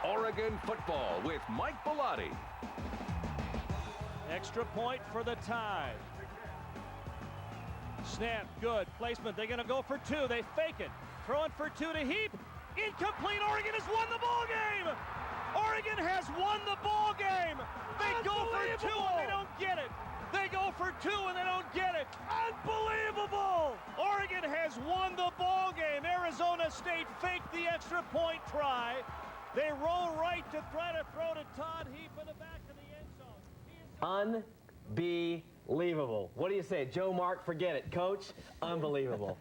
Oregon football with Mike Bellotti. Extra point for the Tide. Snap, good. Placement, they're going to go for two. They fake it. Throwing for two to Heap. Incomplete. Oregon has won the ball game. Oregon has won the ball game. They go for two and they don't get it. They go for two and they don't get it. Unbelievable! Oregon has won the ball game. Arizona State faked the extra point try. They roll right to try to throw to Todd Heap in the back of the end zone. Unbelievable. What do you say, Joe Mark? Forget it. Coach, unbelievable.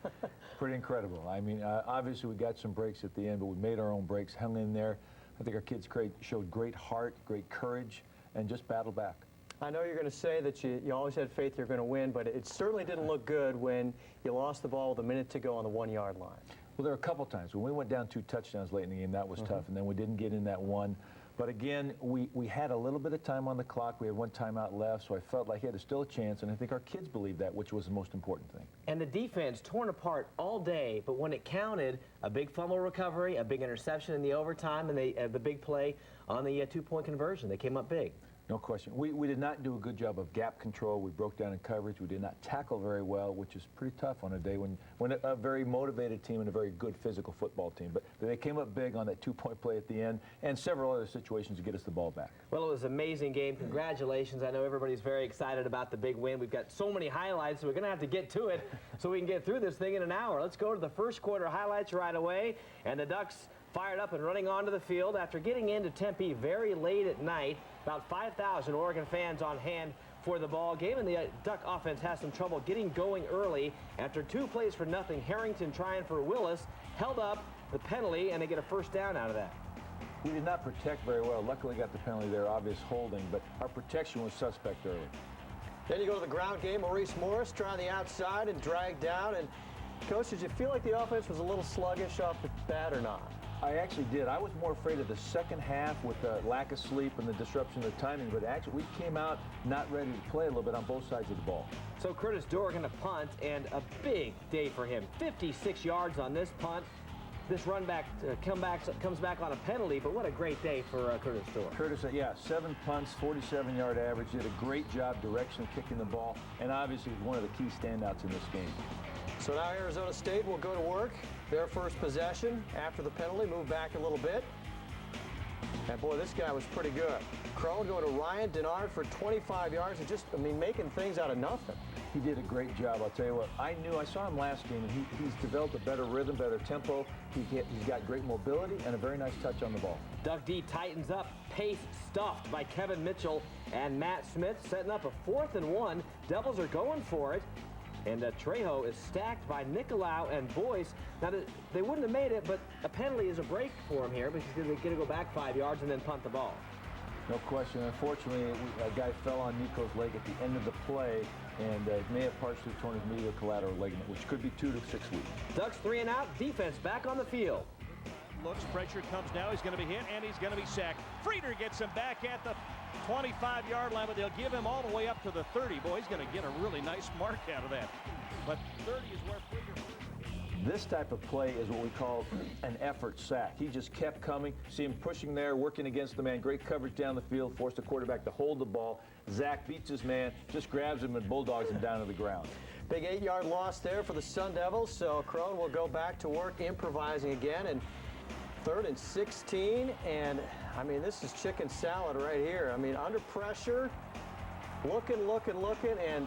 Pretty incredible. I mean, obviously we got some breaks at the end, but we made our own breaks, hung in there. I think our kids showed great heart, great courage, and just battled back. I know you're going to say that you always had faith you're going to win, but it certainly didn't look good when you lost the ball with a minute to go on the 1-yard line. Well, there were a couple times. When we went down 2 touchdowns late in the game, that was tough, and then we didn't get in that one. But again, we had a little bit of time on the clock. We had 1 timeout left, so I felt like he had still a chance, and I think our kids believed that, which was the most important thing. And the defense torn apart all day, but when it counted, a big fumble recovery, a big interception in the overtime, and the big play on the 2-point conversion. They came up big. No question. We did not do a good job of gap control. We broke down in coverage. We did not tackle very well, which is pretty tough on a day when a very motivated team and a very good physical football team. But they came up big on that 2-point play at the end and several other situations to get us the ball back. Well, it was an amazing game. Congratulations. I know everybody's very excited about the big win. We've got so many highlights, so we're going to have to get to it so we can get through this thing in an hour. Let's go to the first quarter highlights right away. And the Ducks fired up and running onto the field after getting into Tempe very late at night. About 5,000 Oregon fans on hand for the ball game, and the Duck offense has some trouble getting going early. After 2 plays for nothing, Harrington trying for Willis, held up the penalty, and they get a first down out of that. We did not protect very well. Luckily got the penalty there, obvious holding, but our protection was suspect early. Then you go to the ground game. Maurice Morris trying the outside and dragged down. And Coach, did you feel like the offense was a little sluggish off the bat or not? I actually did. I was more afraid of the second half with the lack of sleep and the disruption of the timing, but actually we came out not ready to play a little bit on both sides of the ball. So Curtis Dorr to punt, and a big day for him. 56 yards on this punt. This run back comes back on a penalty, but what a great day for Curtis Dorr. Curtis, yeah, 7 punts, 47-yard average. Did a great job direction kicking the ball, and obviously one of the key standouts in this game. So now Arizona State will go to work. Their first possession after the penalty, move back a little bit. And boy, this guy was pretty good. Crone going to Ryan Denard for 25 yards and just, I mean, making things out of nothing. He did a great job. I'll tell you what, I saw him last game, and he's developed a better rhythm, better tempo. He's got great mobility and a very nice touch on the ball. Duck D tightens up, pace stuffed by Kevin Mitchell and Matt Smith, setting up a 4th and 1. Devils are going for it. And Trejo is stacked by Nicolau and Boyce. Now, they wouldn't have made it, but a penalty is a break for him here because they're going to go back 5 yards and then punt the ball. No question. Unfortunately, a guy fell on Nico's leg at the end of the play, and may have partially torn his medial collateral ligament, which could be 2 to 6 weeks. Ducks 3 and out. Defense back on the field. Looks, pressure comes now. He's going to be hit, and he's going to be sacked. Frieder gets him back at the 25-yard line, but they'll give him all the way up to the 30. Boy, he's going to get a really nice mark out of that. But 30 is where Frieder... This type of play is what we call an effort sack. He just kept coming. See him pushing there, working against the man. Great coverage down the field, forced the quarterback to hold the ball. Zach beats his man, just grabs him and bulldogs him down to the ground. Big 8-yard loss there for the Sun Devils, so Crone will go back to work improvising again. And 3rd and 16, and I mean, this is chicken salad right here. I mean, under pressure, looking, and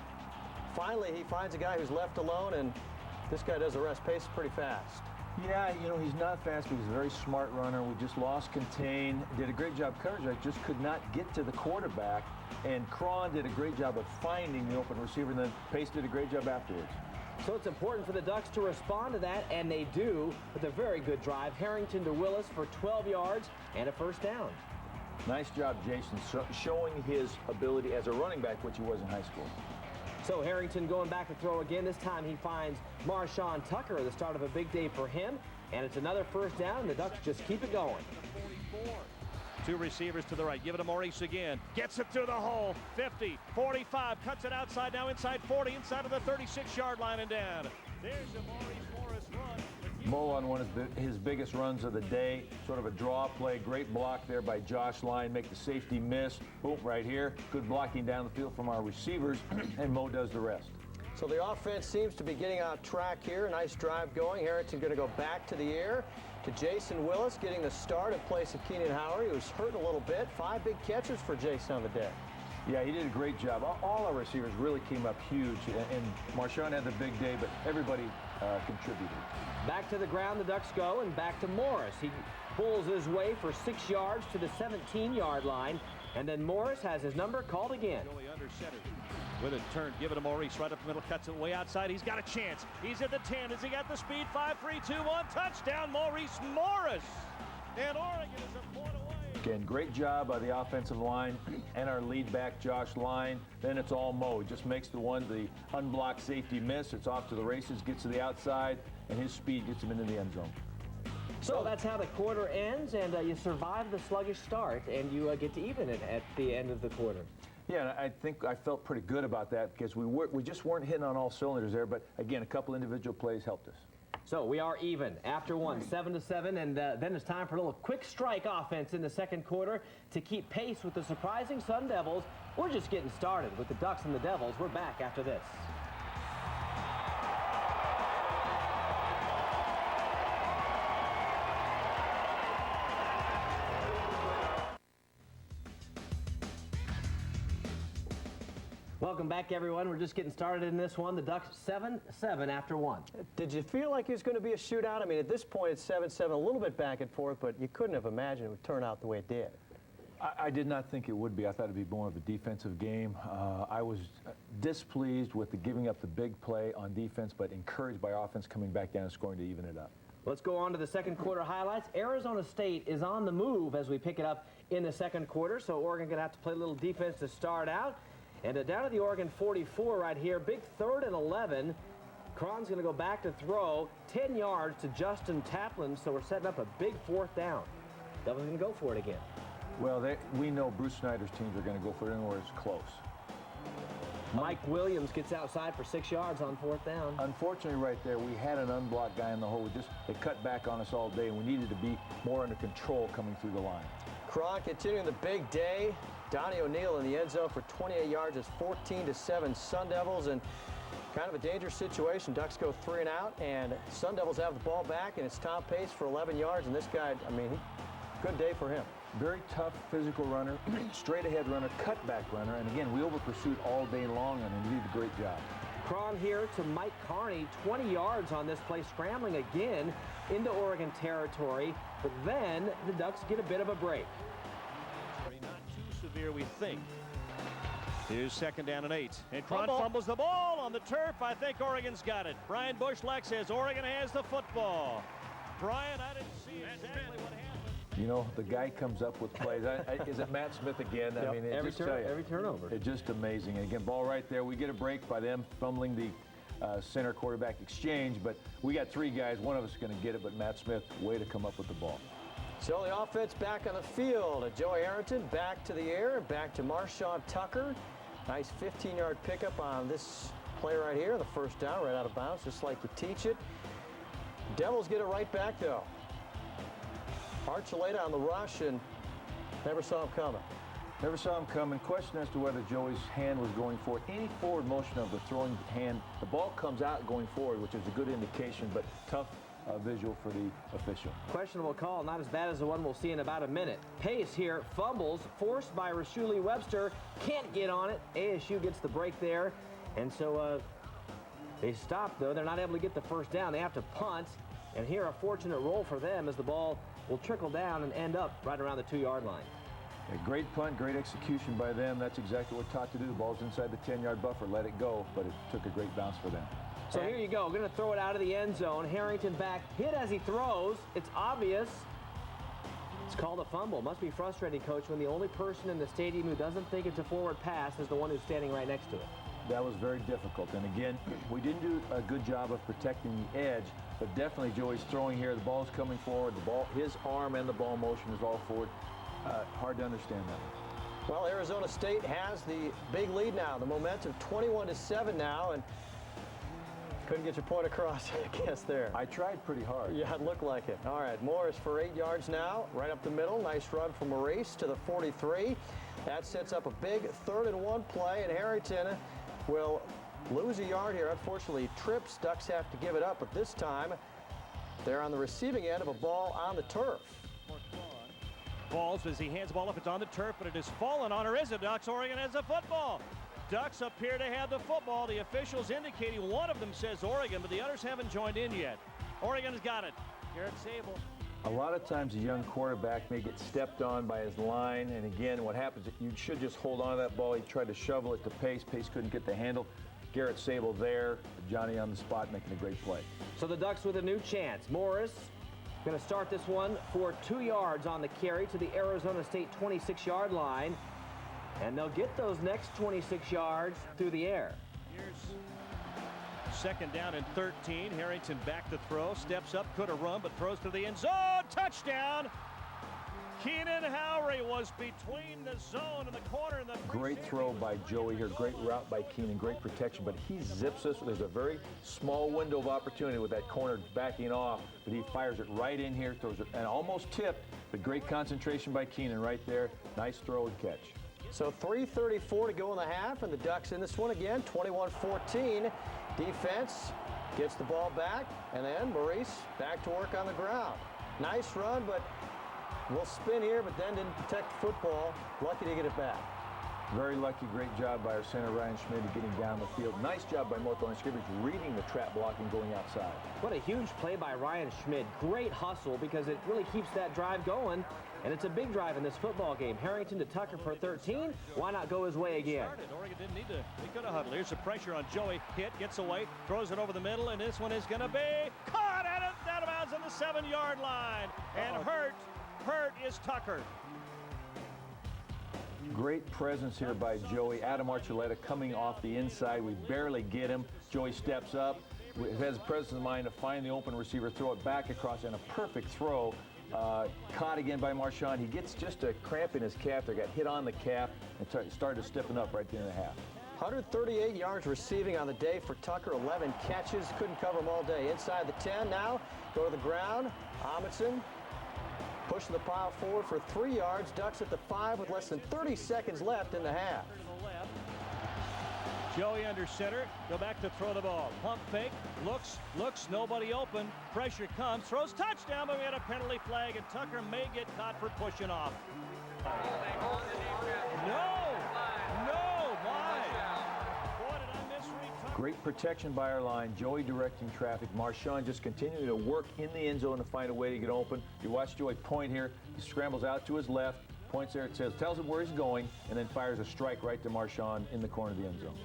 finally he finds a guy who's left alone, and this guy does the rest. Pace pretty fast. Yeah, you know, he's not fast, but he's a very smart runner. We just lost contain. Did a great job coverage. I just could not get to the quarterback, and Cron did a great job of finding the open receiver, and then Pace did a great job afterwards. So it's important for the Ducks to respond to that, and they do with a very good drive. Harrington to Willis for 12 yards and a first down. Nice job, Jason, showing his ability as a running back, which he was in high school. So Harrington going back to throw again. This time he finds Marshawn Tucker at the start of a big day for him, and it's another first down. The Ducks just keep it going. 2 receivers to the right. Give it to Maurice again. Gets it through the hole. 50, 45. Cuts it outside now inside 40. Inside of the 36-yard line and down. There's a Maurice Morris run. Mo on one of his biggest runs of the day, sort of a draw play, great block there by Josh Line, make the safety miss. Boom, right here. Good blocking down the field from our receivers, and Mo does the rest. So the offense seems to be getting on track here. Nice drive going. Harrington going to go back to the air to Jason Willis, getting the start in place of Keenan Howard. He was hurt a little bit. 5 big catches for Jason on the day. Yeah, he did a great job. All our receivers really came up huge, and Marshawn had the big day, but everybody contributed. Back to the ground the Ducks go, and back to Morris. He pulls his way for 6 yards to the 17-yard line, and then Morris has his number called again. Under center. With a turn, give it to Maurice, right up the middle, cuts it way outside. He's got a chance. He's at the 10. Has he got the speed? 5, 3, 2, 1. Touchdown, Maurice Morris. And Oregon is a point away. Again, great job by the offensive line and our lead back, Josh Line. Then it's all Mo. Just makes the unblocked safety miss. It's off to the races, gets to the outside, and his speed gets him into the end zone. So that's how the quarter ends, and you survive the sluggish start, and you get to even it at the end of the quarter. Yeah, I think I felt pretty good about that because we just weren't hitting on all cylinders there, but again, a couple individual plays helped us. So we are even after one, 7-7, and then it's time for a little quick strike offense in the second quarter to keep pace with the surprising Sun Devils. We're just getting started with the Ducks and the Devils. We're back after this. Welcome back, everyone. We're just getting started in this one. The Ducks 7-7 after one. Did you feel like it was going to be a shootout? I mean, at this point, it's 7-7, a little bit back and forth, but you couldn't have imagined it would turn out the way it did. I did not think it would be. I thought it would be more of a defensive game. I was displeased with the giving up the big play on defense, but encouraged by offense coming back down and scoring to even it up. Let's go on to the second quarter highlights. Arizona State is on the move as we pick it up in the second quarter, so Oregon going to have to play a little defense to start out. And down to the Oregon 44 right here, big 3rd and 11. Cron's going to go back to throw 10 yards to Justin Taplin, so we're setting up a big 4th down. Devils going to go for it again. Well, we know Bruce Snyder's teams are going to go for it anywhere it's close. Mike Williams gets outside for 6 yards on 4th down. Unfortunately, right there, we had an unblocked guy in the hole. They cut back on us all day, and we needed to be more under control coming through the line. Cron continuing the big day. Donnie O'Neal in the end zone for 28 yards. It's 14-7 Sun Devils, and kind of a dangerous situation. Ducks go 3 and out, and Sun Devils have the ball back, and it's Tom Pace for 11 yards. And this guy, I mean, good day for him. Very tough physical runner, straight ahead runner, cutback runner, and again, we over pursued all day long, and he did a great job. Cron here to Mike Carney, 20 yards on this play, scrambling again into Oregon territory, but then the Ducks get a bit of a break. Not too severe, we think. Here's 2nd down and 8. And Cron fumbles the ball on the turf. I think Oregon's got it. Brian Bushlack says Oregon has the football. Brian, I didn't see exactly what happened. You know, the guy comes up with plays. Is it Matt Smith again? Yep. I mean, every turnover. It's just amazing. And again, ball right there. We get a break by them fumbling the center quarterback exchange, but we got 3 guys. One of us is going to get it, but Matt Smith, way to come up with the ball. So the offense back on the field. Joey Harrington back to the air, back to Marshawn Tucker. Nice 15-yard pickup on this play right here, the 1st down, right out of bounds, just like you teach it. Devils get it right back, though. Archuleta on the rush, and never saw him coming. Never saw him coming. Question as to whether Joey's hand was going forward. Any forward motion of the throwing hand, the ball comes out going forward, which is a good indication, but tough visual for the official. Questionable call, not as bad as the one we'll see in about a minute. Pace here, fumbles, forced by Rashuli Webster. Can't get on it. ASU gets the break there, and so they stop, though. They're not able to get the 1st down. They have to punt, and here a fortunate roll for them as the ball will trickle down and end up right around the 2-yard line. A great punt, great execution by them. That's exactly what we're taught to do. The ball's inside the 10-yard buffer. Let it go, but it took a great bounce for them. So here you go. Going to throw it out of the end zone. Harrington back, hit as he throws. It's obvious. It's called a fumble. Must be frustrating, Coach, when the only person in the stadium who doesn't think it's a forward pass is the one who's standing right next to it. That was very difficult. And again, we didn't do a good job of protecting the edge, but definitely Joey's throwing here. The ball's coming forward. The ball, his arm and the ball motion is all forward. Hard to understand that. Well, Arizona State has the big lead now. The momentum 21-7 now, and Couldn't get your point across, I guess, there. I tried pretty hard. Yeah, it looked like it. All right, Morris for 8 yards now, right up the middle. Nice run from Maurice to the 43. That sets up a big 3rd and 1 play, and Harrington will lose a yard here. Unfortunately, trips. Ducks have to give it up, but this time they're on the receiving end of a ball on the turf. Balls as he hands the ball up. It's on the turf, but it has fallen on, or is it? Ducks, Oregon has the football. Ducks appear to have the football. The officials indicating one of them says Oregon, but the others haven't joined in yet. Oregon has got it. Garrett Sable. A lot of times a young quarterback may get stepped on by his line, and again, what happens is you should just hold on to that ball. He tried to shovel it to Pace. Pace couldn't get the handle. Garrett Sable there, Johnny on the spot, making a great play. So the Ducks with a new chance. Morris going to start this one for 2 yards on the carry to the Arizona State 26-yard line. And they'll get those next 26 yards through the air. Here's 2nd down and 13. Harrington back to throw. Steps up, could have run, but throws to the end zone. Touchdown! Keenan Howry was between the zone and the corner. And the Great throw by Joey here. Great route by Keenan. Great protection, but he zips us. There's a very small window of opportunity with that corner backing off, but he fires it right in here, throws it, and almost tipped, but great concentration by Keenan right there. Nice throw and catch. So 3:34 to go in the half, and the Ducks in this one again, 21-14. Defense gets the ball back, and then Maurice back to work on the ground. Nice run, but will spin here, but then didn't protect the football. Lucky to get it back. Very lucky, great job by our center, Ryan Schmidt, getting down the field. Nice job by Morthon Scrimmage reading the trap block and going outside. What a huge play by Ryan Schmidt. Great hustle because it really keeps that drive going. And it's a big drive in this football game. Harrington to Tucker for 13. Why not go his way again? Oregon didn't need to. They could have huddled. Here's the pressure on Joey. Hit, gets away, throws it over the middle, and this one is going to be caught out of bounds on the 7-yard line. And hurt is Tucker. Great presence here by Joey. Adam Archuleta coming off the inside. We barely get him. Joey steps up. Has presence of mind to find the open receiver, throw it back across, and a perfect throw. Caught again by Marshawn. He gets just a cramp in his calf there, got hit on the calf, and started to stiffen up right at the end of the half. 138 yards receiving on the day for Tucker, 11 catches. Couldn't cover them all day. Inside the 10 now, go to the ground. Amundsen pushing the pile forward for 3 yards. Ducks at the 5 with less than 30 seconds left in the half. Joey under center, go back to throw the ball. Pump fake, looks, nobody open. Pressure comes, throws touchdown, but we had a penalty flag, and Tucker may get caught for pushing off. Why? Boy, did I misread Tucker. Great protection by our line. Joey directing traffic. Marshawn just continuing to work in the end zone to find a way to get open. You watch Joey point here. He scrambles out to his left, points there, tells him where he's going, and then fires a strike right to Marshawn in the corner of the end zone.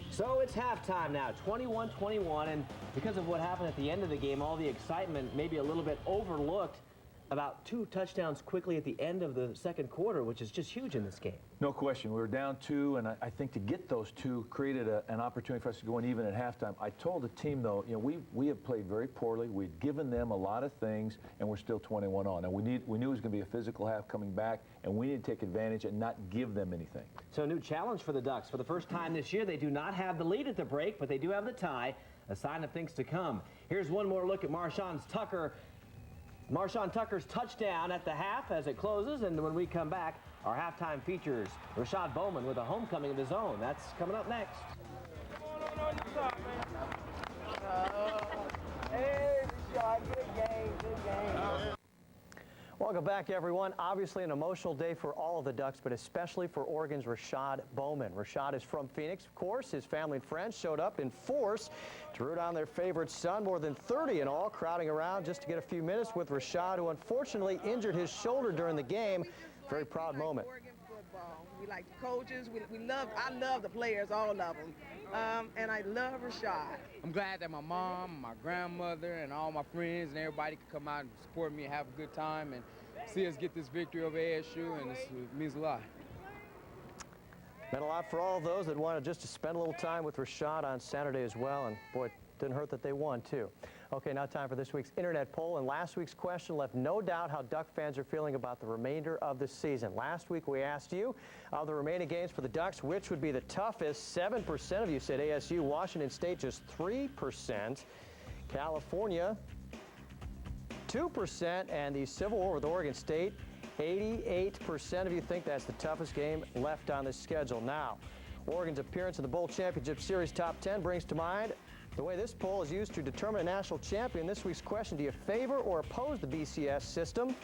So it's halftime now, 21-21, and because of what happened at the end of the game, all the excitement maybe a little bit overlooked. About 2 touchdowns quickly at the end of the 2nd quarter, which is just huge in this game. No question. We were down 2, and I think to get those 2 created an opportunity for us to go in even at halftime. I told the team, though, you know, we have played very poorly. We've given them a lot of things, and we're still 21 on. And we knew it was going to be a physical half coming back, and we need to take advantage and not give them anything. So a new challenge for the Ducks. For the first time this year, they do not have the lead at the break, but they do have the tie, a sign of things to come. Here's one more look at Marshawn Tucker's touchdown at the half as it closes, and when we come back, our halftime features Rashad Bowman with a homecoming of his own. That's coming up next. Hey, Rashad, good game. Welcome back, everyone. Obviously an emotional day for all of the Ducks, but especially for Oregon's Rashad Bowman. Rashad is from Phoenix, of course. His family and friends showed up in force to root on their favorite son, more than 30 in all, crowding around just to get a few minutes with Rashad, who unfortunately injured his shoulder during the game. Very proud moment. Oregon football. We like the coaches. I love the players, all of them. And I love Rashad. I'm glad that my mom, my grandmother, and all my friends and everybody could come out and support me and have a good time and see us get this victory over ASU, and it means a lot. Meant a lot for all of those that wanted just to spend a little time with Rashad on Saturday as well, and boy, it didn't hurt that they won, too. Okay, now time for this week's Internet poll. And last week's question left no doubt how Duck fans are feeling about the remainder of the season. Last week we asked you, of the remaining games for the Ducks, which would be the toughest? 7% of you said ASU. Washington State, just 3%. California, 2%. And the Civil War with Oregon State, 88% of you think that's the toughest game left on the schedule. Now, Oregon's appearance in the Bowl Championship Series Top 10 brings to mind the way this poll is used to determine a national champion. This week's question, do you favor or oppose the BCS system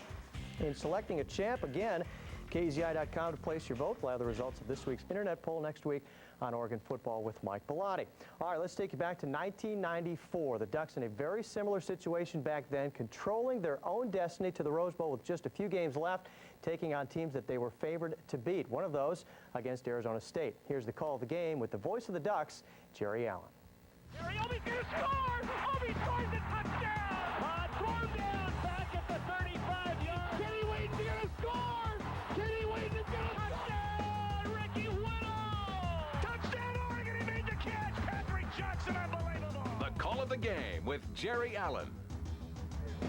in selecting a champ? Again, KZI.com to place your vote. We'll have the results of this week's Internet poll next week on Oregon Football with Mike Bellotti. All right, let's take you back to 1994. The Ducks in a very similar situation back then, controlling their own destiny to the Rose Bowl with just a few games left, taking on teams that they were favored to beat. One of those against Arizona State. Here's the call of the game with the voice of the Ducks, Jerry Allen. Jerry, Obi's going to score! Obi scores a touchdown! Thrown down back at the 35-yard. Kenny Wayne's going to score! Kenny Wayne is going to touchdown! Ricky Whittle! Touchdown, Oregon! He made the catch! Patrick Johnson, unbelievable! The call of the game with Jerry Allen.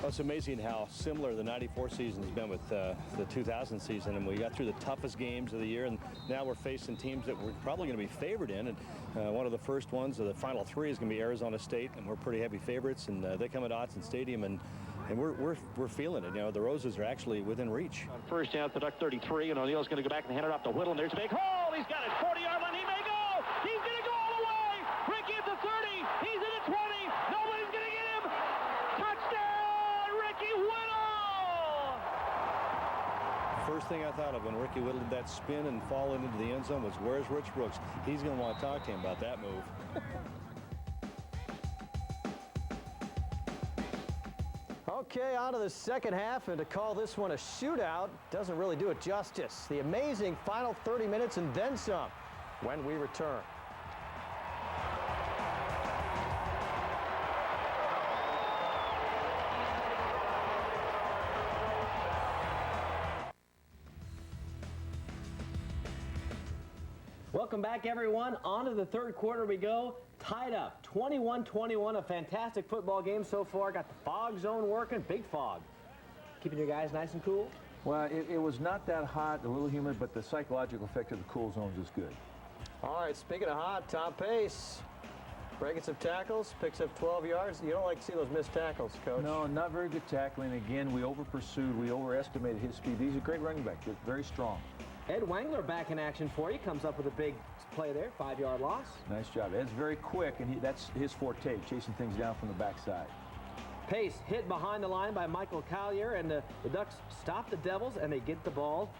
Well, it's amazing how similar the 94 season has been with the 2000 season, and we got through the toughest games of the year, and now we're facing teams that we're probably going to be favored in, and one of the first ones of the final three is going to be Arizona State, and we're pretty heavy favorites, and they come at Autzen Stadium, and we're feeling it. You know, the Roses are actually within reach. On first down at the Duck 33, and O'Neill's going to go back and hand it off to Whittle, and there's a big hole! He's got it, 40-yard line, he may go! He's going to go all the way! Ricky at the 30, he's in the 20, nobody's going to get him! Touchdown, Ricky Whittle! First thing I thought of when Ricky Whittle did that spin and fall into the end zone was, where's Rich Brooks? He's going to want to talk to him about that move. Okay, on to the second half, and to call this one a shootout doesn't really do it justice. The amazing final 30 minutes and then some when we return. Welcome back, everyone. On to the third quarter we go. Tied up, 21-21, a fantastic football game so far. Got the fog zone working, big fog. Keeping your guys nice and cool? Well, it was not that hot, a little humid, but the psychological effect of the cool zones is good. All right, speaking of hot, Tom Pace breaking some tackles, picks up 12 yards. You don't like to see those missed tackles, Coach. No, not very good tackling. Again, we over-pursued, we overestimated his speed. He's a great running back, very strong. Ed Wangler back in action for you. Comes up with a big play there, 5-yard loss. Nice job. Ed's very quick, and that's his forte, chasing things down from the backside. Pace hit behind the line by Michael Collier, and the Ducks stop the Devils, and they get the ball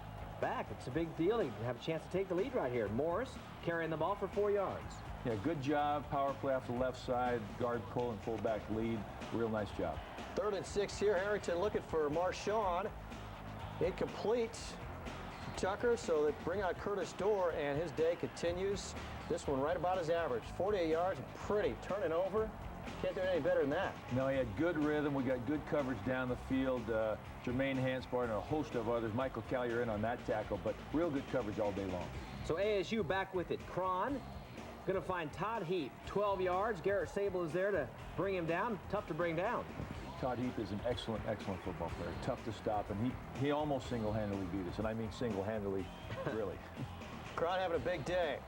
back. It's a big deal. They have a chance to take the lead right here. Morris carrying the ball for 4 yards. Yeah, good job. Power play off the left side, guard pull and fullback lead. Real nice job. 3rd and 6 here. Harrington looking for Marshawn. Incomplete. Tucker, so they bring out Curtis Dorr, and his day continues. This one right about his average. 48 yards, pretty. Turning over. Can't do any better than that. No, he had good rhythm. We got good coverage down the field. Jermaine Hanspart and a host of others. Michael Collier in on that tackle, but real good coverage all day long. So ASU back with it. Cron going to find Todd Heap, 12 yards. Garrett Sable is there to bring him down. Tough to bring down. Todd Heap is an excellent, excellent football player. Tough to stop, and he almost single-handedly beat us, and I mean single-handedly, really. Cron having a big day.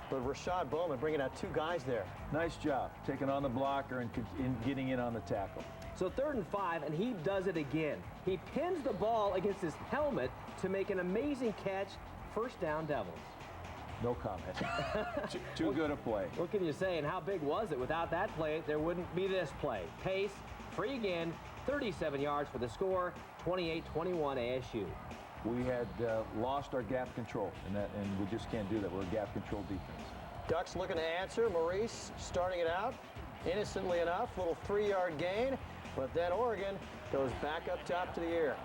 But Rashad Bowman bringing out 2 guys there. Nice job, taking on the blocker and getting in on the tackle. So 3rd and 5, and Heap does it again. He pins the ball against his helmet to make an amazing catch. First down, Devils. No comment. Too good a play. What can you say, and how big was it? Without that play, there wouldn't be this play. Pace, free again, 37 yards for the score, 28-21 ASU. We had lost our gap control, and we just can't do that. We're a gap control defense. Ducks looking to answer. Maurice starting it out. Innocently enough, little 3-yard gain, but then Oregon goes back up top to the air.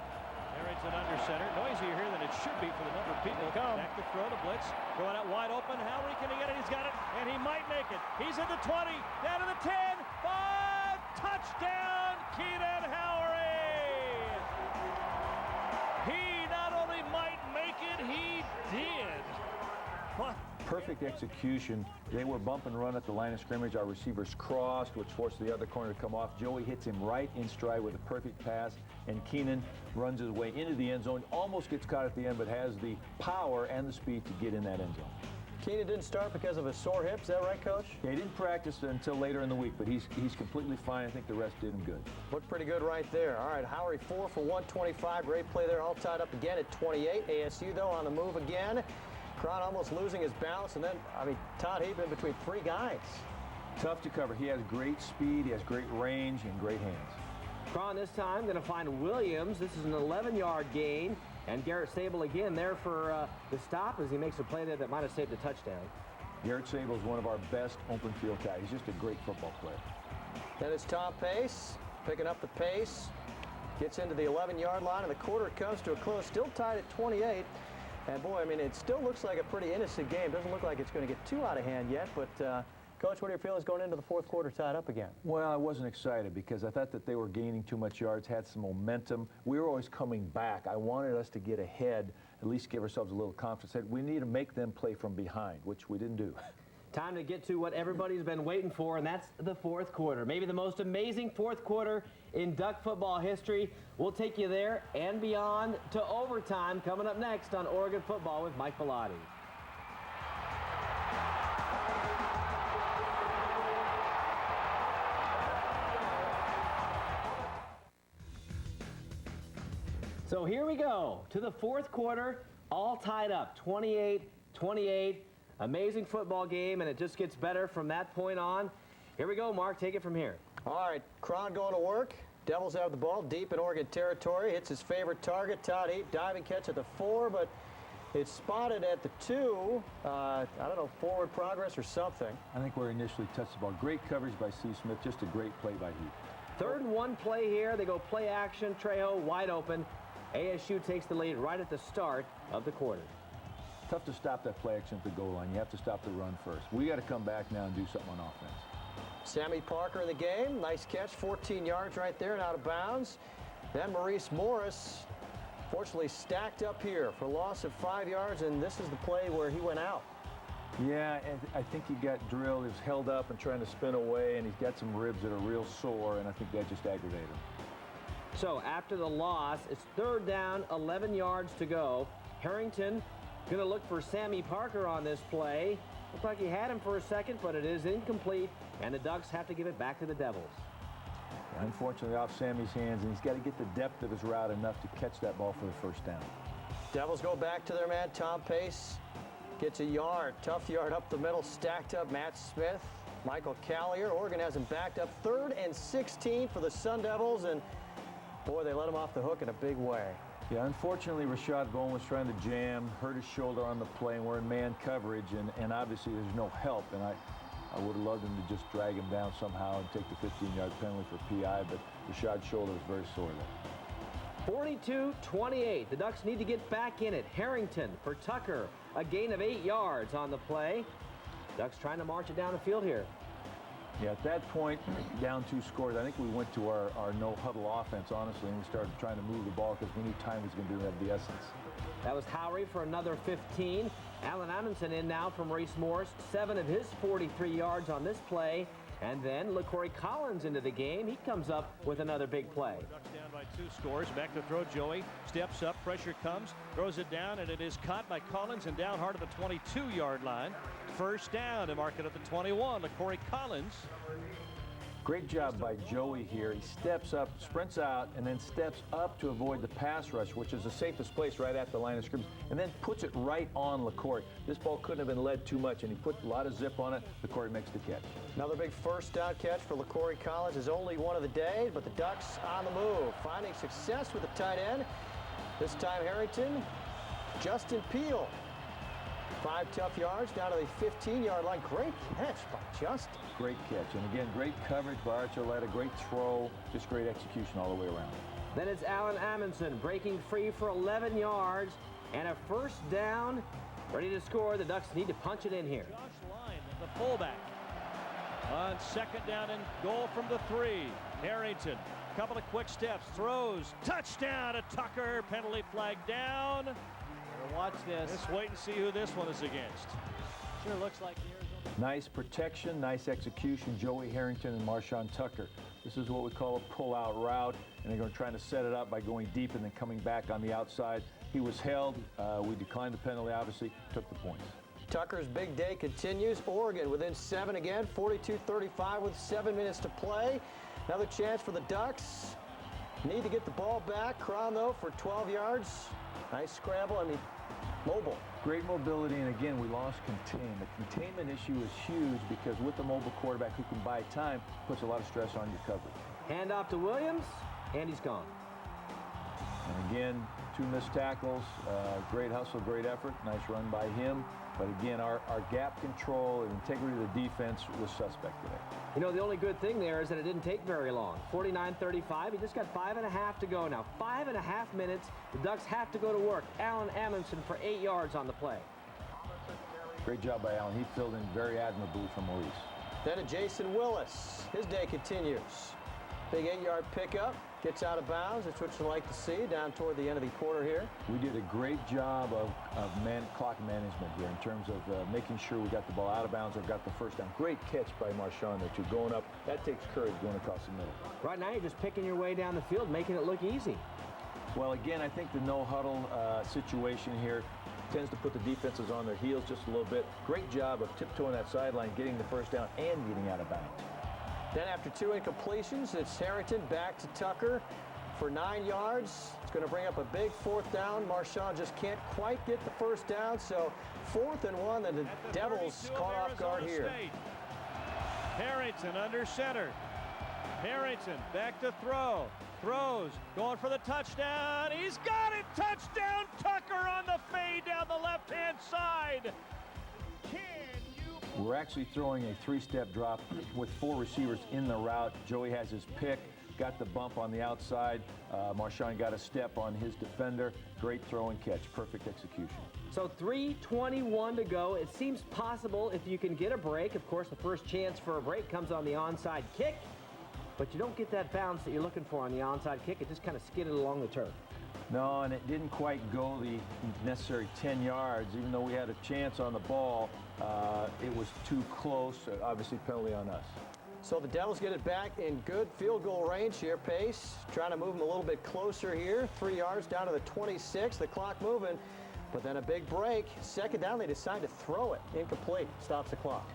Harrington under center. Noisier here than it should be for the number of people. Back to throw to blitz. Going out wide open. Howry, can he get it? He's got it, and he might make it. He's at the 20, down to the 10, 5, touchdown, Keenan Howry! He not only might make it, he did. perfect execution. They were bump and run at the line of scrimmage. Our receivers crossed, which forced the other corner to come off. Joey hits him right in stride with a perfect pass, and Keenan runs his way into the end zone, almost gets caught at the end, but has the power and the speed to get in that end zone. Keenan didn't start because of his sore hips. Is that right, Coach? Yeah, he didn't practice until later in the week, but he's completely fine. I think the rest did him good. Looked pretty good right there. All right, Howery 4 for 125. Great play there, all tied up again at 28. ASU, though, on the move again. Cron almost losing his balance, and then, Todd Heap in between 3 guys. Tough to cover. He has great speed, he has great range, and great hands. Cron this time going to find Williams. This is an 11-yard gain. And Garrett Sable again there for the stop as he makes a play there that might have saved a touchdown. Garrett Sable is one of our best open field guys. He's just a great football player. Then it's Tom Pace picking up the pace. Gets into the 11-yard line, and the quarter comes to a close. Still tied at 28. And boy, it still looks like a pretty innocent game. Doesn't look like it's going to get too out of hand yet. But, Coach, what are your feelings going into the fourth quarter tied up again? Well, I wasn't excited because I thought that they were gaining too much yards, had some momentum. We were always coming back. I wanted us to get ahead, at least give ourselves a little confidence. We need to make them play from behind, which we didn't do. Time to get to what everybody's been waiting for, and that's the fourth quarter. Maybe the most amazing fourth quarter in Duck football history. We'll take you there and beyond to overtime coming up next on Oregon Football with Mike Bellotti. So here we go to the fourth quarter, all tied up, 28-28. Amazing football game, and it just gets better from that point on. Here we go, Mark. Take it from here. All right, Cron going to work. Devils have the ball deep in Oregon territory. Hits his favorite target, Todd Heap. Diving catch at the 4, but it's spotted at the 2. I don't know, forward progress or something. I think where he initially touched the ball. Great coverage by C. Smith. Just a great play by Heap. 3rd and 1 play here. They go play action. Trejo wide open. ASU takes the lead right at the start of the quarter. Tough to stop that play action at the goal line. You have to stop the run first. We got to come back now and do something on offense. Sammy Parker in the game. Nice catch, 14 yards right there and out of bounds. Then Maurice Morris, fortunately stacked up here for a loss of 5 yards, and this is the play where he went out. Yeah, and I think he got drilled. He was held up and trying to spin away, and he's got some ribs that are real sore, and I think that just aggravated him. So after the loss, it's 3rd down, 11 yards to go. Harrington going to look for Sammy Parker on this play. Looks like he had him for a second, but it is incomplete, and the Ducks have to give it back to the Devils. Unfortunately, off Sammy's hands, and he's got to get the depth of his route enough to catch that ball for the 1st down. Devils go back to their man, Tom Pace. Gets a yard, tough yard up the middle, stacked up Matt Smith, Michael Callier. Oregon has him backed up 3rd and 16 for the Sun Devils, and boy, they let him off the hook in a big way. Yeah, unfortunately, Rashad Bowen was trying to jam, hurt his shoulder on the play, and we're in man coverage, and obviously there's no help, and I would have loved him to just drag him down somehow and take the 15-yard penalty for PI, but Rashad's shoulder is very sore there. 42-28. The Ducks need to get back in it. Harrington for Tucker, a gain of 8 yards on the play. Ducks trying to march it down the field here. Yeah, at that point, down 2 scores, I think we went to our no-huddle offense, honestly, and we started trying to move the ball because we knew time was going to be of the essence. That was Howery for another 15. Alan Amundsen in now from Maurice Morris. 7 of his 43 yards on this play. And then LaCorey Collins into the game. He comes up with another big play. Ducks down by 2 scores. Back to throw. Joey steps up. Pressure comes. Throws it down, and it is caught by Collins and down hard at the 22-yard line. 1st down to mark it at the 21. LaCorey Collins. Great job by Joey here. He steps up, sprints out, and then steps up to avoid the pass rush, which is the safest place right at the line of scrimmage, and then puts it right on LaCorey. This ball couldn't have been led too much, and he put a lot of zip on it. LaCorey makes the catch. Another big 1st down catch for LaCorey Collins. His only one of the day, but the Ducks on the move, finding success with the tight end. This time Harrington, Justin Peel. 5 tough yards down to the 15-yard line. Great catch by Justin. Great catch. And again, great coverage by Archuleta. Great throw. Just great execution all the way around. Then it's Alan Amundsen breaking free for 11 yards and a 1st down. Ready to score. The Ducks need to punch it in here. Josh Line, the fullback. On 2nd down and goal from the 3. Harrington, couple of quick steps, throws, touchdown to Tucker. Penalty flag down. Watch this. Let's wait and see who this one is against. Sure looks like the Arizona. Nice protection, nice execution. Joey Harrington and Marshawn Tucker. This is what we call a pull-out route, and they're going to try to set it up by going deep and then coming back on the outside. He was held. We declined the penalty, obviously, took the points. Tucker's big day continues. Oregon within 7 again, 42-35 with 7 minutes to play. Another chance for the Ducks. Need to get the ball back. Crown, though, for 12 yards. Nice scramble. I mean, mobile. Great mobility, and again, we lost contain. The containment issue is huge because with the mobile quarterback who can buy time, puts a lot of stress on your coverage. Hand off to Williams, and he's gone. And again, 2 missed tackles. Great hustle, great effort. Nice run by him. But again, our gap control and integrity of the defense was suspect today. You know, the only good thing there is that it didn't take very long. 49-35. He just got 5.5 to go now. 5.5 minutes. The Ducks have to go to work. Alan Amundsen for 8 yards on the play. Great job by Alan. He filled in very admirably for Maurice. Then a Jason Willis. His day continues. Big 8-yard pickup. Gets out of bounds. That's what you like to see down toward the end of the quarter here. We did a great job of clock management here in terms of making sure we got the ball out of bounds or got the first down. Great catch by Marshawn there, too. Going up, that takes courage going across the middle. Right now, you're just picking your way down the field, making it look easy. Well, again, I think the no-huddle situation here tends to put the defenses on their heels just a little bit. Great job of tiptoeing that sideline, getting the first down, and getting out of bounds. Then after 2 incompletions, it's Harrington back to Tucker for 9 yards. It's going to bring up a big 4th down. Marshawn just can't quite get the first down, so 4th and 1, and the Devils caught off guard here. Harrington under center. Harrington back to throw. Throws, going for the touchdown. He's got it! Touchdown, Tucker on the fade down the left-hand side. We're actually throwing a 3-step drop with 4 receivers in the route. Joey has his pick, got the bump on the outside. Marshawn got a step on his defender. Great throw and catch, perfect execution. So 3:21 to go. It seems possible if you can get a break. Of course, the first chance for a break comes on the onside kick, but you don't get that bounce that you're looking for on the onside kick. It just kind of skidded along the turf. No, and it didn't quite go the necessary 10 yards. Even though we had a chance on the ball, it was too close. Obviously, penalty on us. So the Devils get it back in good field goal range here. Pace trying to move them a little bit closer here. 3 yards down to the 26. The clock moving, but then a big break. 2nd down, they decide to throw it. Incomplete. Stops the clock.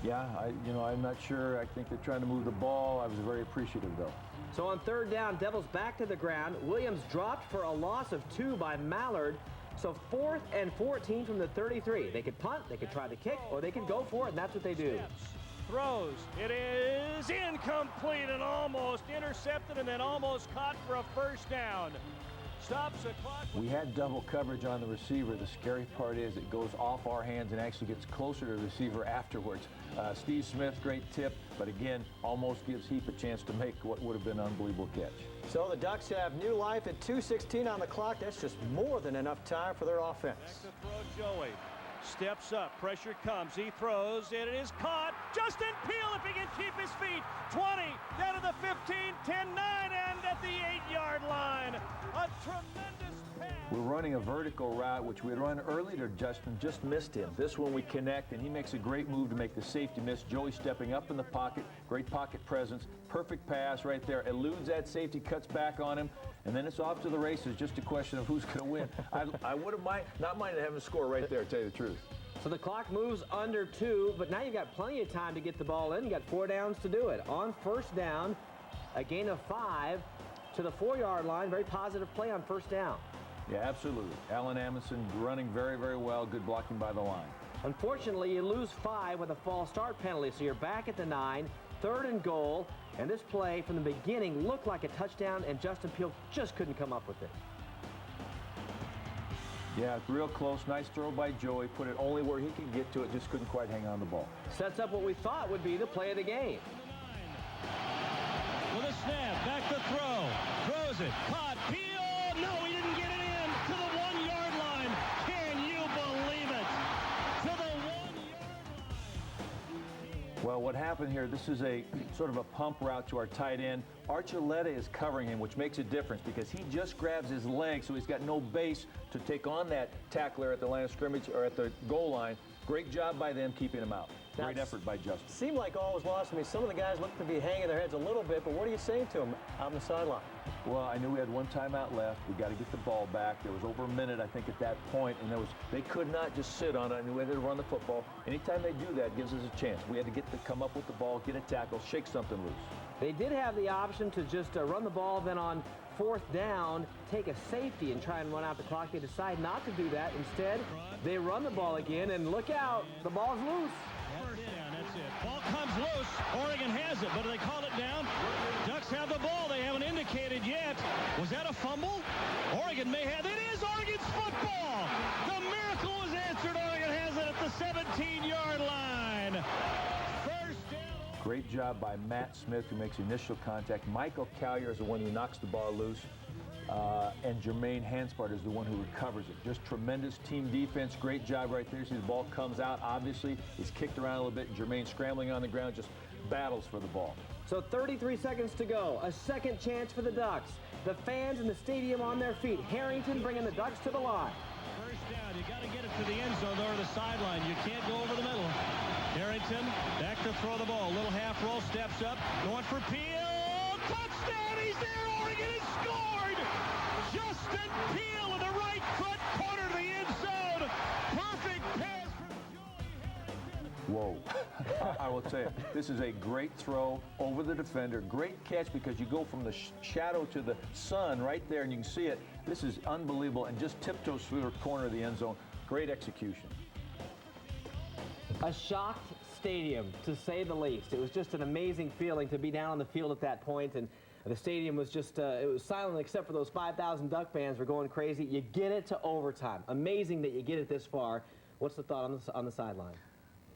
Yeah, I'm not sure. I think they're trying to move the ball. I was very appreciative, though. So on 3rd down, Devils back to the ground. Williams dropped for a loss of 2 by Mallard. So 4th and 14 from the 33. They could punt, they could try the kick, or they could go for it, and that's what they do. Throws. It is incomplete and almost intercepted and then almost caught for a first down. Stops the clock. We had double coverage on the receiver. The scary part is it goes off our hands and actually gets closer to the receiver afterwards. Steve Smith, great tip, but again, almost gives Heap a chance to make what would have been an unbelievable catch. So the Ducks have new life at 2:16 on the clock. That's just more than enough time for their offense. Back to throw, Joey. Steps up, pressure comes, he throws, and it is caught. Justin Peel, if he can keep his feet. 20, down to the 15, 10, 9, and at the 8-yard line. A tremendous pass. We're running a vertical route, which we had run earlier. Justin just missed him. This one we connect, and he makes a great move to make the safety miss. Joey stepping up in the pocket, great pocket presence, perfect pass right there. Eludes that safety, cuts back on him, and then it's off to the races. Just a question of who's going to win. I would have not minded having a score right there, to tell you the truth. So the clock moves under 2, but now you've got plenty of time to get the ball in. You got 4 downs to do it. On 1st down, a gain of 5 to the 4-yard line. Very positive play on 1st down. Yeah, absolutely. Alan Amundsen running very, very well. Good blocking by the line. Unfortunately, you lose 5 with a false start penalty, so you're back at the 9, 3rd and goal, and this play from the beginning looked like a touchdown, and Justin Peel just couldn't come up with it. Yeah, real close. Nice throw by Joey. Put it only where he could get to it. Just couldn't quite hang on the ball. Sets up what we thought would be the play of the game. With a snap, back to throw. Throws it. Caught. Peel. No, he didn't get it in. To the 1-yard line. Can you believe it? To the 1-yard line. Well, what happened here, this is a sort of a pump route to our tight end. Archuleta is covering him, which makes a difference because he just grabs his leg, so he's got no base to take on that tackler at the line of scrimmage or at the goal line. Great job by them keeping him out. Great effort by Justin. Seemed like all was lost. I mean, some of the guys looked to be hanging their heads a little bit, but what are you saying to them out on the sideline? Well, I knew we had one timeout left. We got to get the ball back. There was over a minute, I think, at that point, and they could not just sit on it. I knew we had to run the football. Anytime they do that, it gives us a chance. We had to come up with the ball, get a tackle, shake something loose. They did have the option to just run the ball, then on 4th down, take a safety and try and run out the clock. They decide not to do that. Instead, they run the ball again, and look out, the ball's loose. First down, that's it. Ball comes loose. Oregon has it, but do they call it down? Ducks have the ball. They haven't indicated yet. Was that a fumble? Oregon may have. It is Oregon's football. The miracle was answered. Oregon has it at the 17-yard line. First down. Great job by Matt Smith, who makes initial contact. Michael Callier is the one who knocks the ball loose. And Jermaine Hanspart is the one who recovers it. Just tremendous team defense. Great job right there. See the ball comes out. Obviously, he's kicked around a little bit. Jermaine scrambling on the ground, just battles for the ball. So 33 seconds to go. A second chance for the Ducks. The fans in the stadium on their feet. Harrington bringing the Ducks to the line. First down. You got to get it to the end zone or the sideline. You can't go over the middle. Harrington back to throw the ball. Little half roll, steps up, going for Peel. Touchdown! He's there. Oregon has scored. Justin Peel in the right front corner of the end zone. Perfect pass from Joey Harrington. Whoa. I will tell you, this is a great throw over the defender. Great catch because you go from the shadow to the sun right there, and you can see it. This is unbelievable, and just tiptoes through the corner of the end zone. Great execution. A shocked stadium, to say the least. It was just an amazing feeling to be down on the field at that point, and the stadium was just, it was silent except for those 5,000 Duck fans were going crazy. You get it to overtime. Amazing that you get it this far. What's the thought on the sideline?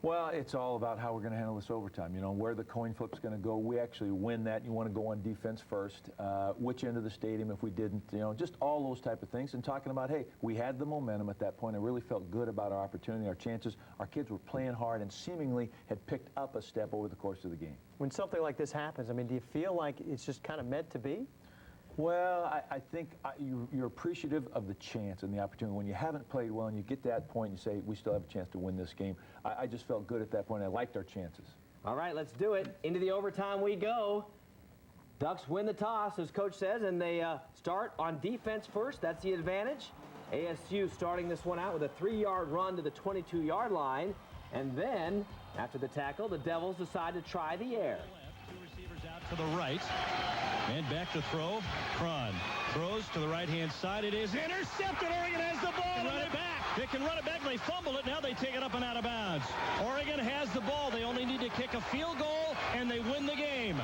Well, it's all about how we're going to handle this overtime. You know, where the coin flip's going to go. We actually win that. You want to go on defense first. Which end of the stadium if we didn't, you know, just all those type of things. And talking about, hey, we had the momentum at that point. I really felt good about our opportunity, our chances. Our kids were playing hard and seemingly had picked up a step over the course of the game. When something like this happens, I mean, do you feel like it's just kind of meant to be? Well, I think you're appreciative of the chance and the opportunity. When you haven't played well and you get to that point and you say, we still have a chance to win this game, I just felt good at that point. I liked our chances. All right, let's do it. Into the overtime we go. Ducks win the toss, as Coach says, and they start on defense first. That's the advantage. ASU starting this one out with a 3-yard run to the 22-yard line. And then, after the tackle, the Devils decide to try the air. Two receivers out to the right. And back to throw. Cron throws to the right-hand side. It is intercepted. Oregon has the ball. Run it back. They can run it back. They fumble it. Now they take it up and out of bounds. Oregon has the ball. They only need to kick a field goal, and they win the game.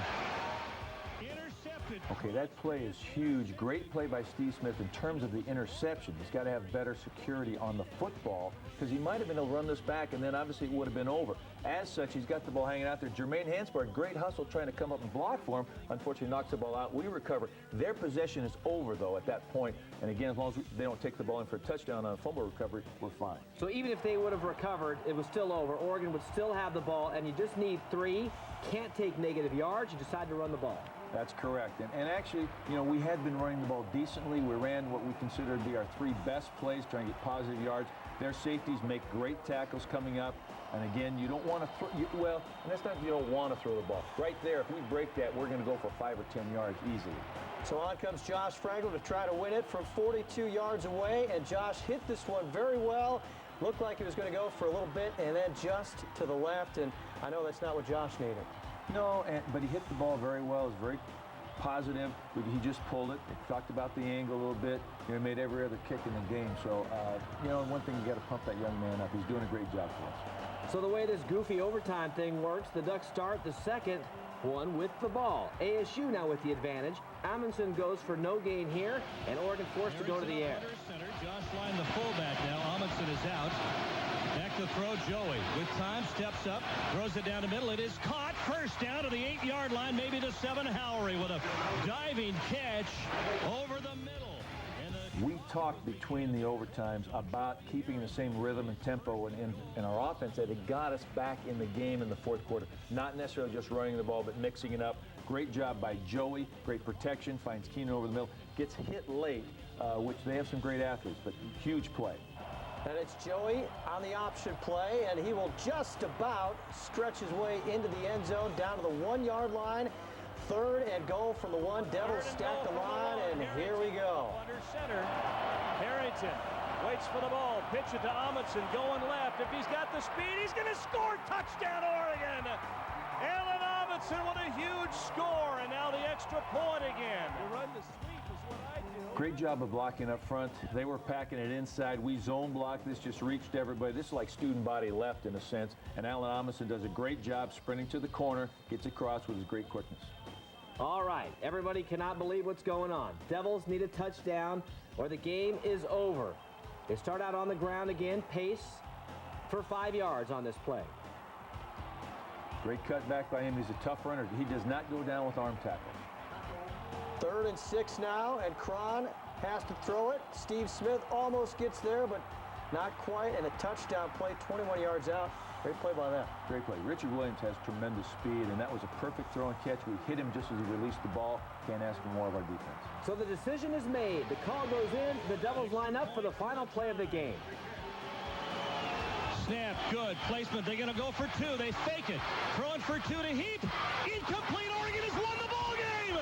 Intercepted. Okay, that play is huge. Great play by Steve Smith in terms of the interception. He's got to have better security on the football because he might have been able to run this back, and then obviously it would have been over. As such, he's got the ball hanging out there. Jermaine Hanspart, great hustle trying to come up and block for him. Unfortunately, knocks the ball out. We recover. Their possession is over, though, at that point. And again, as long as they don't take the ball in for a touchdown on a fumble recovery, we're fine. So even if they would have recovered, it was still over. Oregon would still have the ball, and you just need 3. Can't take negative yards. You decide to run the ball. That's correct. And actually, you know, we had been running the ball decently. We ran what we consider to be our 3 best plays, trying to get positive yards. Their safeties make great tackles coming up. And again, you don't want to throw, well, and that's not you don't want to throw the ball. Right there, if we break that, we're going to go for 5 or 10 yards easily. So on comes Josh Frankel to try to win it from 42 yards away. And Josh hit this one very well. Looked like he was going to go for a little bit and then just to the left. And I know that's not what Josh needed. No, but he hit the ball very well. It was very positive. He just pulled it. He talked about the angle a little bit. You know, he made every other kick in the game. So, you know, one thing, you got to pump that young man up. He's doing a great job for us. So the way this goofy overtime thing works, the Ducks start the second one with the ball. ASU now with the advantage. Amundsen goes for no gain here, and Oregon forced to go to the air. Center. Josh Line, the fullback now. Amundsen is out. Back to throw, Joey. With time, steps up, throws it down the middle. It is caught. First down to the 8-yard line, maybe to 7. Howery with a diving catch over the middle. We talked between the overtimes about keeping the same rhythm and tempo in our offense that it got us back in the game in the fourth quarter. Not necessarily just running the ball, but mixing it up. Great job by Joey. Great protection. Finds Keenan over the middle. Gets hit late, which they have some great athletes, but huge play. And it's Joey on the option play, and he will just about stretch his way into the end zone down to the 1-yard line. 3rd and goal from the 1. Devils stack the line, and here we go. Under center, Harrington waits for the ball. Pitch it to Amundsen, going left. If he's got the speed, he's going to score. Touchdown, Oregon. Alan Amundsen with a huge score, and now the extra point again. You run the sweep is what I do. Great job of blocking up front. They were packing it inside. We zone blocked. This just reached everybody. This is like student body left in a sense. And Alan Amundsen does a great job sprinting to the corner, gets across with his great quickness. All right, everybody cannot believe what's going on. Devils need a touchdown or the game is over. They start out on the ground again, pace for 5 yards on this play. Great cut back by him. He's a tough runner. He does not go down with arm tackle. 3rd and 6 now, and Cron has to throw it. Steve Smith almost gets there, but not quite, and a touchdown play 21 yards out. Great play by that. Great play. Richard Williams has tremendous speed, and that was a perfect throw and catch. We hit him just as he released the ball. Can't ask for more of our defense. So the decision is made. The call goes in. The Devils line up for the final play of the game. Snap, good. Placement, they're going to go for 2. They fake it. Throwing for 2 to Heap. Incomplete. Oregon has won the ball game.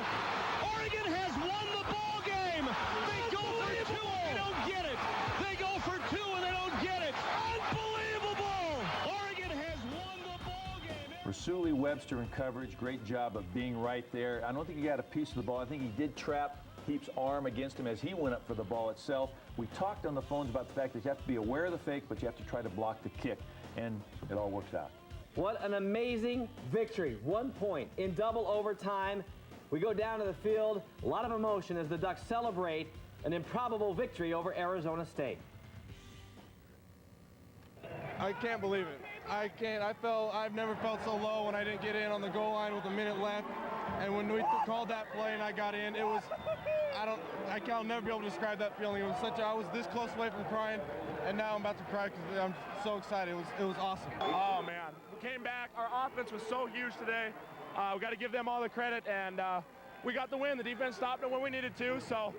Oregon has won the ball game. They go for 2. They don't get it. They go for 2 and they don't get it. Unbelievable. Oregon has won the ball game. Rasuli Webster in coverage. Great job of being right there. I don't think he got a piece of the ball. I think he did trap Heap's arm against him as he went up for the ball itself. We talked on the phones about the fact that you have to be aware of the fake, but you have to try to block the kick, and it all works out. What an amazing victory. 1 point in double overtime. We go down to the field. A lot of emotion as the Ducks celebrate an improbable victory over Arizona State. I can't believe it. I've never felt so low when I didn't get in on the goal line with a minute left. And when we called that play and I got in, it was, I'll never be able to describe that feeling. It was I was this close away from crying, and now I'm about to cry because I'm so excited. It was awesome. Oh man, we came back. Our offense was so huge today. We got to give them all the credit, and we got the win. The defense stopped it when we needed to, so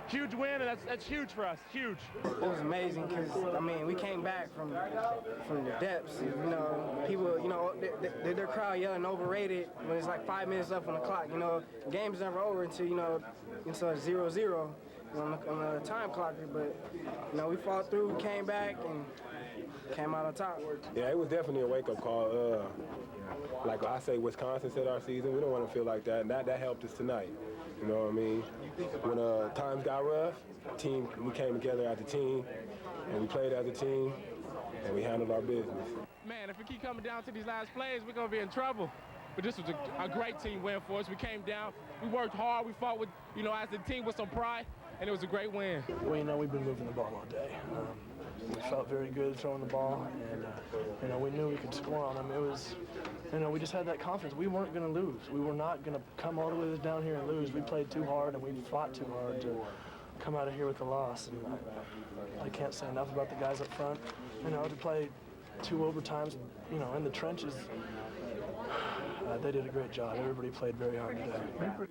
huge win, and that's huge for us. Huge. It was amazing because, I mean, we came back from the depths. You know, people, you know, their crowd yelling overrated when it's like 5 minutes left on the clock. You know, the game's never over until, you know, until it's 0-0 on the time clock. But, you know, we fought through, came back, and came out on top. Yeah, it was definitely a wake-up call. Like I say, Wisconsin set our season. We don't want to feel like that, and that helped us tonight. You know what I mean? When times got rough, we came together as a team, and we played as a team, and we handled our business. Man, if we keep coming down to these last plays, we're going to be in trouble. But this was a great team win for us. We came down, we worked hard, we fought with, you know, as a team with some pride, and it was a great win. Well, you know, we've been moving the ball all day. We felt very good throwing the ball, and, you know, we knew we could score on them. It was, you know, we just had that confidence. We weren't going to lose. We were not going to come all the way down here and lose. We played too hard, and we fought too hard to come out of here with a loss. And I can't say enough about the guys up front. You know, to play 2 overtimes, you know, in the trenches, they did a great job. Everybody played very hard today.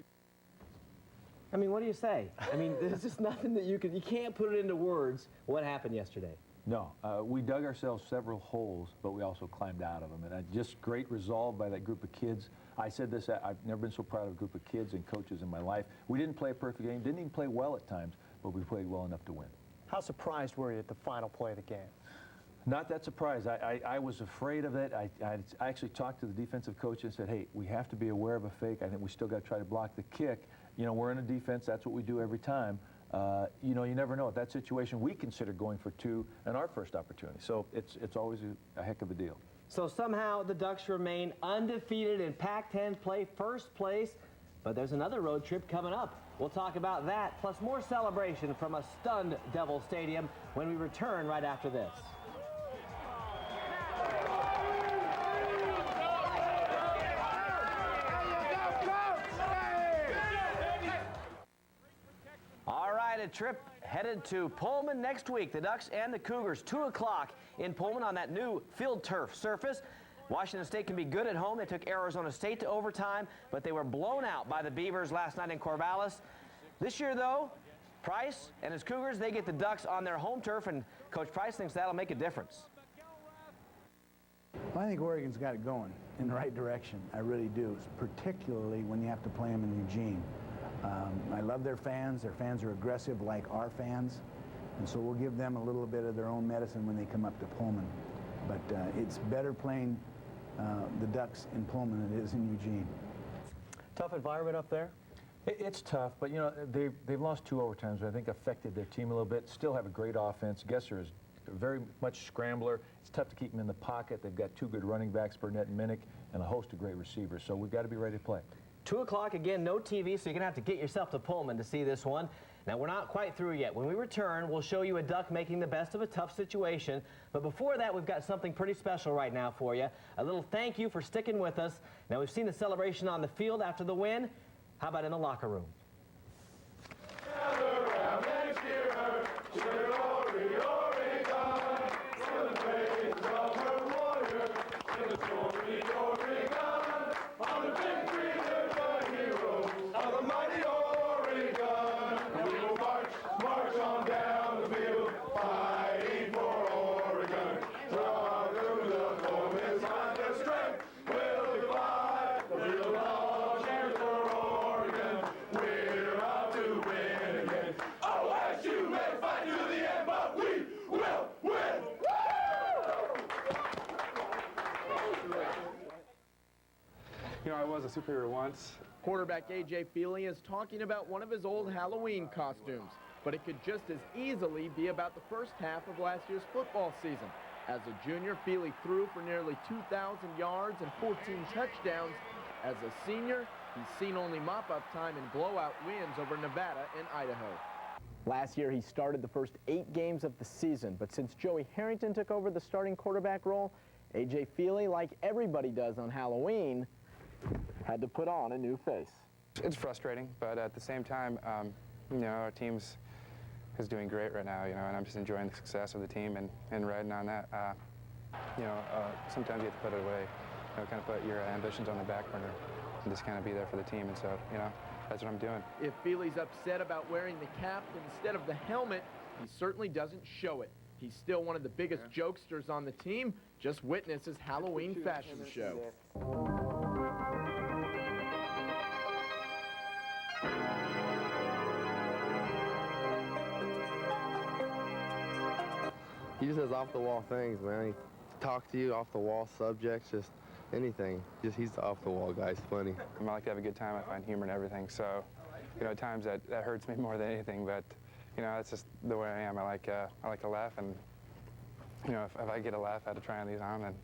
I mean, what do you say? I mean, there's just nothing that you can't put it into words what happened yesterday. No, we dug ourselves several holes, but we also climbed out of them. And just great resolve by that group of kids. I said this, I've never been so proud of a group of kids and coaches in my life. We didn't play a perfect game, didn't even play well at times, but we played well enough to win. How surprised were you at the final play of the game? Not that surprised. I was afraid of it. I actually talked to the defensive coach and said, hey, we have to be aware of a fake. I think we still got to try to block the kick. You know, we're in a defense. That's what we do every time. You know, you never know. At that situation, we considered going for 2 in our first opportunity. So it's always a heck of a deal. So somehow the Ducks remain undefeated in Pac-10 play, first place. But there's another road trip coming up. We'll talk about that, plus more celebration from a stunned Devil Stadium when we return right after this. All right, a trip headed to Pullman next week. The Ducks and the Cougars, 2 o'clock in Pullman on that new field turf surface. Washington State can be good at home. They took Arizona State to overtime, but they were blown out by the Beavers last night in Corvallis. This year, though, Price and his Cougars, they get the Ducks on their home turf, and Coach Price thinks that'll make a difference. Well, I think Oregon's got it going in the right direction. I really do, particularly when you have to play them in Eugene. I love their fans. Their fans are aggressive like our fans, and so we'll give them a little bit of their own medicine when they come up to Pullman. But it's better playing the Ducks in Pullman than it is in Eugene. Tough environment up there? It's tough, but, you know, they've lost 2 overtimes, I think affected their team a little bit. Still have a great offense. Gesser is very much scrambler. It's tough to keep him in the pocket. They've got 2 good running backs, Burnett and Minnick, and a host of great receivers. So we've got to be ready to play. 2 o'clock, again, no TV, so you're going to have to get yourself to Pullman to see this one. Now, we're not quite through yet. When we return, we'll show you a Duck making the best of a tough situation. But before that, we've got something pretty special right now for you. A little thank you for sticking with us. Now, we've seen the celebration on the field after the win. How about in the locker room? You know, I was a superhero once. Quarterback A.J. Feeley is talking about one of his old Halloween costumes, but it could just as easily be about the first half of last year's football season. As a junior, Feeley threw for nearly 2,000 yards and 14 touchdowns. As a senior, he's seen only mop-up time and blowout wins over Nevada and Idaho. Last year, he started the first 8 games of the season, but since Joey Harrington took over the starting quarterback role, A.J. Feeley, like everybody does on Halloween, had to put on a new face. It's frustrating, but at the same time, you know, our team's is doing great right now, you know, and I'm just enjoying the success of the team and riding on that. You know, sometimes you have to put it away, you know, kind of put your ambitions on the back burner and just kind of be there for the team, and so, you know, that's what I'm doing. If Feeley's upset about wearing the cap instead of the helmet, he certainly doesn't show it. He's still one of the biggest jokesters on the team. Just witness his Halloween fashion show. He just has off-the-wall things, man. He talks to you off-the-wall subjects, just anything. Just he's the off-the-wall guy. He's funny. I like to have a good time. I find humor in everything. So, you know, at times that hurts me more than anything. But, you know, that's just the way I am. I like to laugh, and you know, if I get a laugh out of trying these on, then,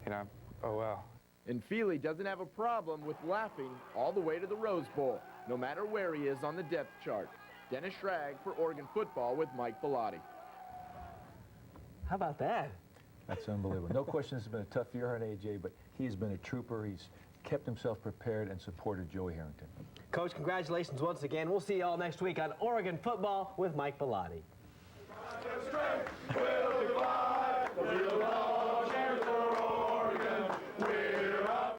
you know, oh well. And Feeley doesn't have a problem with laughing all the way to the Rose Bowl, no matter where he is on the depth chart. Dennis Schrag for Oregon football with Mike Bellotti. How about that? That's unbelievable. No question, this has been a tough year on AJ, but he's been a trooper. He's kept himself prepared and supported Joey Harrington. Coach, congratulations once again. We'll see you all next week on Oregon football with Mike Bellotti.